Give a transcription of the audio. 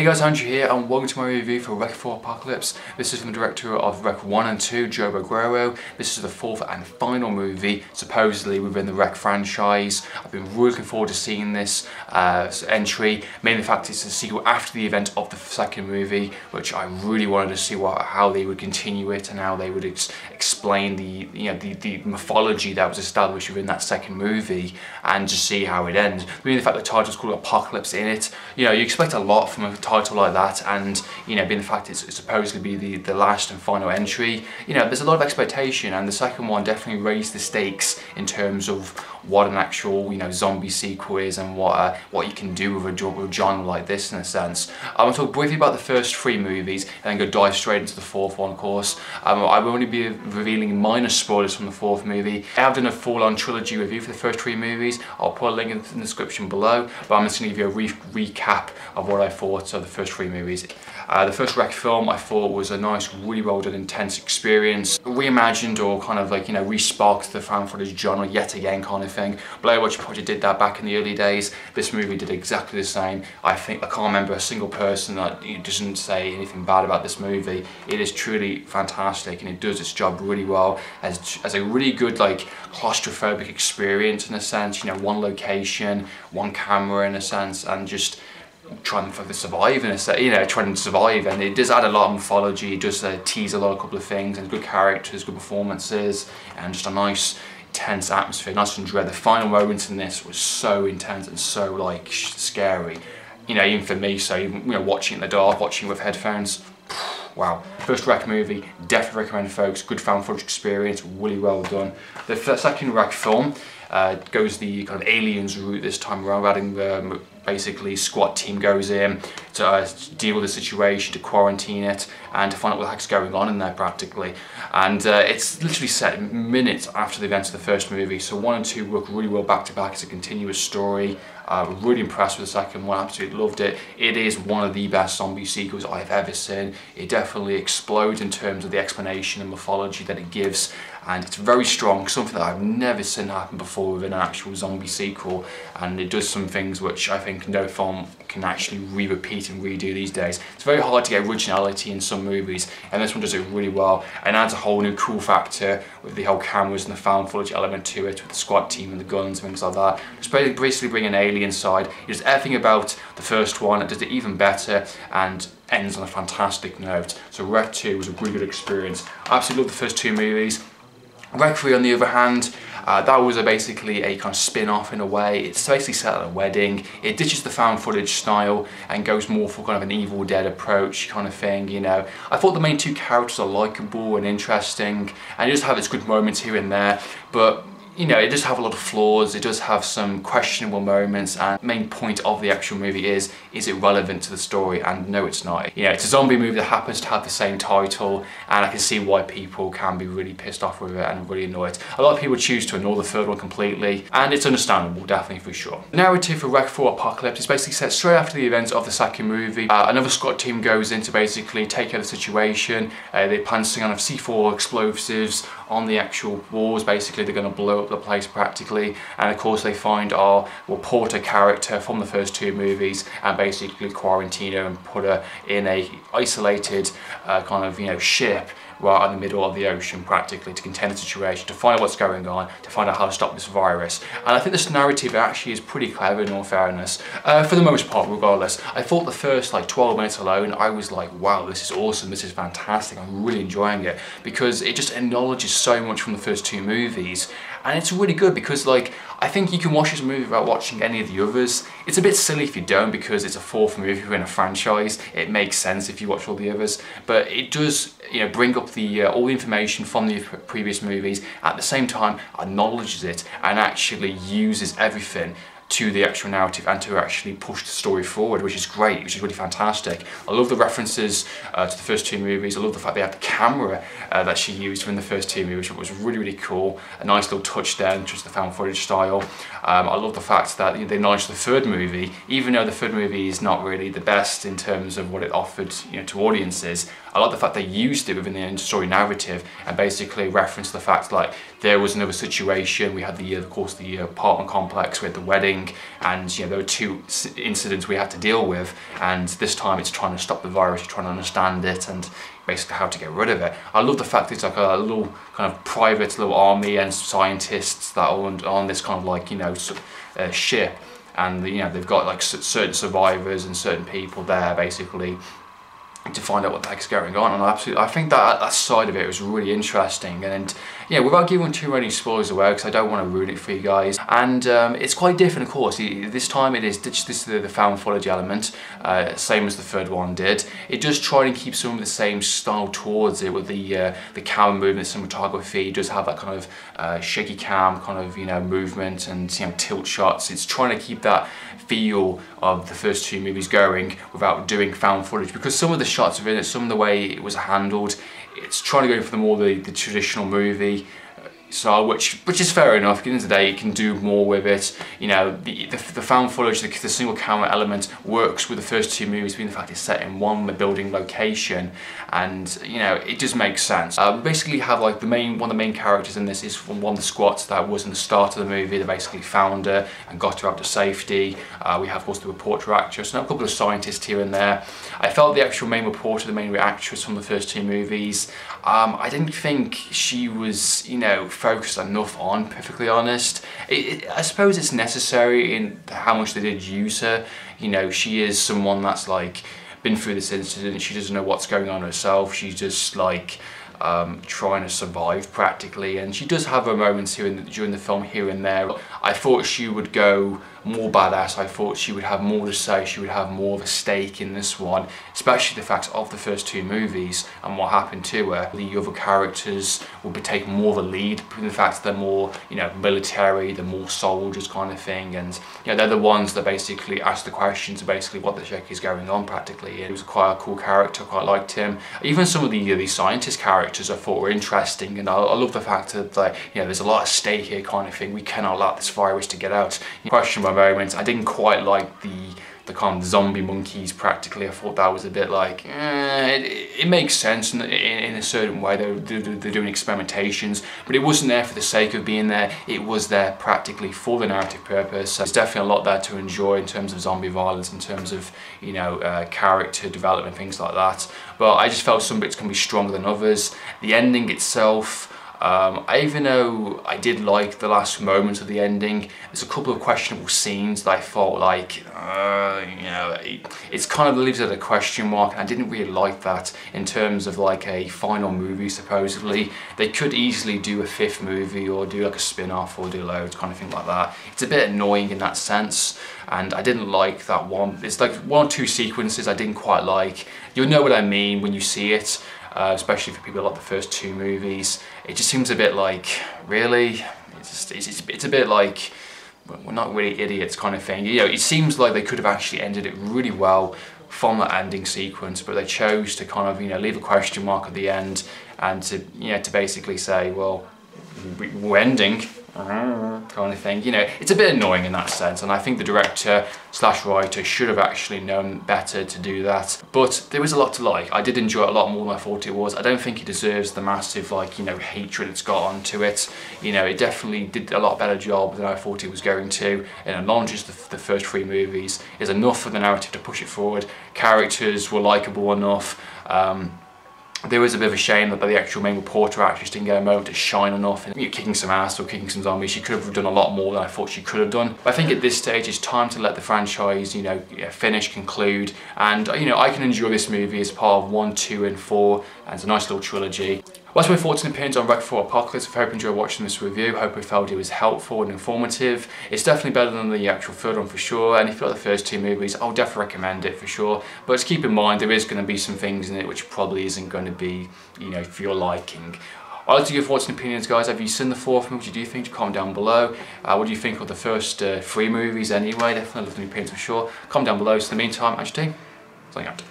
Hey guys, Andrew here and welcome to my review for Rec 4 Apocalypse. This is from the director of Rec 1 and 2, Joe Balagueró. This is the fourth and final movie, supposedly within the Rec franchise. I've been really looking forward to seeing this entry. Mainly the fact it's a sequel after the event of the second movie, which I really wanted to see how they would continue it and how they would explain the mythology that was established within that second movie and just see how it ends. Mainly the fact the title's called Apocalypse in it. You know, you expect a lot from a title like that, and you know, being the fact it's supposedly be the last and final entry, you know, there's a lot of expectation, and the second one definitely raised the stakes in terms of what an actual, you know, zombie sequel is and what you can do with a genre like this in a sense. I'm going to talk briefly about the first three movies and then go dive straight into the fourth one, of course. I will only be revealing minor spoilers from the fourth movie. I have done a full-on trilogy review for the first three movies. I'll put a link in the description below, but I'm just going to give you a recap of what I thought of the first three movies. The first Rec film I thought was a nice, really well done, intense experience. Reimagined or kind of like, you know, re-sparked the fan footage genre yet again kind of thing. Blair Witch Project did that back in the early days. This movie did exactly the same. I can't remember a single person that doesn't say anything bad about this movie. It is truly fantastic and it does its job really well as a really good, like, claustrophobic experience in a sense. You know, one location, one camera in a sense, and just trying to survive in a set, you know, trying to survive, and it does add a lot of mythology. It does tease a couple of things, and good characters, good performances, and just a nice tense atmosphere, nice and dread. The final moments in this was so intense and so like scary, you know, even for me. So even, you know, watching in the dark, watching with headphones, wow. First Rec movie, definitely recommend, folks. Good fan footage experience, really well done. The second Rec film goes the kind of aliens route this time around, adding basically SWAT team goes in to deal with the situation, to quarantine it, and to find out what the heck's going on in there practically. And it's literally set minutes after the events of the first movie, so 1 and 2 work really well back to back. It's a continuous story. Really impressed with the second one, absolutely loved it. It is one of the best zombie sequels I've ever seen. It definitely explodes in terms of the explanation and mythology that it gives, and it's very strong, something that I've never seen happen before within an actual zombie sequel, and it does some things which I think no film can actually repeat and redo these days. It's very hard to get originality in some movies, and this one does it really well and adds a whole new cool factor with the whole cameras and the found footage element to it, with the SWAT team and the guns and things like that. Just basically bring an alien side. It does everything about the first one, it does it even better, and ends on a fantastic note. So Rec 2 was a really good experience. I absolutely love the first two movies. Rec 3 on the other hand, that was basically a kind of spin-off in a way. It's basically set at a wedding. It ditches the found footage style and goes more for kind of an Evil Dead approach kind of thing, you know. I thought the main two characters are likeable and interesting, and it does have its good moments here and there, but you know, it does have a lot of flaws, it does have some questionable moments, and the main point of the actual movie is it relevant to the story? And no, it's not. You know, it's a zombie movie that happens to have the same title, and I can see why people can be really pissed off with it and really annoyed. A lot of people choose to ignore the third one completely, and it's understandable, definitely, for sure. The narrative for Rec 4 Apocalypse is basically set straight after the events of the second movie. Another SWAT team goes in to basically take care of the situation. They plan to kind of C4 explosives on the actual walls. Basically, they're going to blow up the place practically, and of course they find our Porter character from the first two movies and basically quarantine her and put her in a isolated kind of, you know, ship right in the middle of the ocean practically, to contain the situation, to find out what's going on, to find out how to stop this virus. And I think this narrative actually is pretty clever in all fairness, for the most part regardless. I thought the first like 12 minutes alone, I was like, wow, this is awesome, this is fantastic, I'm really enjoying it, because it just acknowledges so much from the first two movies. And it's really good because, like, I think you can watch this movie without watching any of the others. It's a bit silly if you don't, because it's a fourth movie in a franchise. It makes sense if you watch all the others, but it does, you know, bring up the all the information from the previous movies, at the same time acknowledges it and actually uses everything to the actual narrative and to actually push the story forward, which is great, which is really fantastic. I love the references to the first two movies. I love the fact they had the camera that she used in the first two movies, which was really, really cool. A nice little touch there, just the found footage style. I love the fact that they acknowledged the third movie, even though the third movie is not really the best in terms of what it offered, you know, to audiences. I like the fact they used it within the story narrative and basically referenced the fact, like, there was another situation. We had of course, the apartment complex, we had the wedding, thing, and you know, there were two incidents we had to deal with, and this time it's trying to stop the virus, trying to understand it, and basically how to get rid of it. I love the fact it's like a little kind of private little army and scientists that are on this kind of like, you know, ship, and you know, they've got like certain survivors and certain people there basically to find out what the heck's going on. And I think that side of it was really interesting. And yeah, without giving too many spoilers away, because I don't want to ruin it for you guys. And it's quite different, of course. This time it is the found footage element, same as the third one did. It does try and keep some of the same style towards it with the camera movement, cinematography. It does have that kind of shaky cam kind of, you know, movement and, you know, tilt shots. It's trying to keep that feel of the first two movies going without doing found footage, because some of the shots within it, some of the way it was handled, it's trying to go for the traditional movie style, which is fair enough. At the end of the day, it can do more with it. You know, the found footage, the single camera element works with the first two movies, being the fact it's set in one building location, and you know, it just makes sense. We basically have like one of the main characters in this is from one of the squads that was in the start of the movie. They basically found her and got her out to safety. We have, of course, the reporter actress and a couple of scientists here and there. I felt the actual main reporter, the main actress from the first two movies, I didn't think she was, you know, focused enough on, perfectly honest. I suppose it's necessary in how much they did use her. You know, she is someone that's like been through this incident. She doesn't know what's going on herself. She's just like trying to survive practically, and she does have her moments here during the film here and there. I thought she would go more badass. I thought she would have more to say. She would have more of a stake in this one, especially the fact of the first two movies and what happened to her. The other characters will be taking more of a lead in the fact they're more, you know, military, they're more soldiers kind of thing, and you know, they're the ones that basically ask the questions of basically what the heck is going on practically. And he was quite a cool character, quite liked him. Even some of the scientist characters I thought were interesting, and I love the fact that, like, you know, there's a lot of stake here kind of thing. We cannot allow this virus to get out. Question by moments, I didn't quite like the kind of zombie monkeys practically. I thought that was a bit like, it makes sense in a certain way. They're doing experimentations, but it wasn't there for the sake of being there. It was there practically for the narrative purpose. So there's definitely a lot there to enjoy in terms of zombie violence, in terms of, you know, character development, things like that. But I just felt some bits can be stronger than others. The ending itself, even though I did like the last moments of the ending, there's a couple of questionable scenes that I felt like, you know, it's kind of leaves it at a question mark, and I didn't really like that in terms of like a final movie. Supposedly they could easily do a fifth movie or do like a spin-off or do loads kind of thing like that. It's a bit annoying in that sense, and I didn't like that one. It's like one or two sequences I didn't quite like. You'll know what I mean when you see it. Especially for people like the first two movies, it just seems a bit like, really? It's a bit like, we're not really idiots kind of thing. You know, it seems like they could have actually ended it really well from that ending sequence, but they chose to kind of, you know, leave a question mark at the end, and to, you know, to basically say, well, we're ending, kind of thing. You know, it's a bit annoying in that sense, and I think the director / writer should have actually known better to do that. But there was a lot to like. I did enjoy it a lot more than I thought it was. I don't think it deserves the massive, like, you know, hatred it's got onto it. You know, it definitely did a lot better job than I thought it was going to. It acknowledges the first three movies. Is enough for the narrative to push it forward. Characters were likeable enough. There was a bit of a shame that the actual main reporter actress didn't get a moment to shine enough and, you know, kicking some ass or kicking some zombies. She could have done a lot more than I thought she could have done. But I think at this stage it's time to let the franchise, you know, finish, conclude, and, you know, I can enjoy this movie as part of 1, 2 and 4, and it's a nice little trilogy. Well, that's my thoughts and opinions on Wreck 4 Apocalypse. I hope you enjoyed watching this review. I hope you felt it was helpful and informative. It's definitely better than the actual third one for sure, and if you like the first two movies, I'll definitely recommend it for sure. But just keep in mind, there is going to be some things in it which probably isn't going to be, you know, for your liking. I'd like to give thoughts and opinions, guys. Have you seen the fourth movie? What do you think? Comment down below. What do you think of the first three movies anyway? Definitely love the opinions for sure. Comment down below. So in the meantime, Ange T, signing out.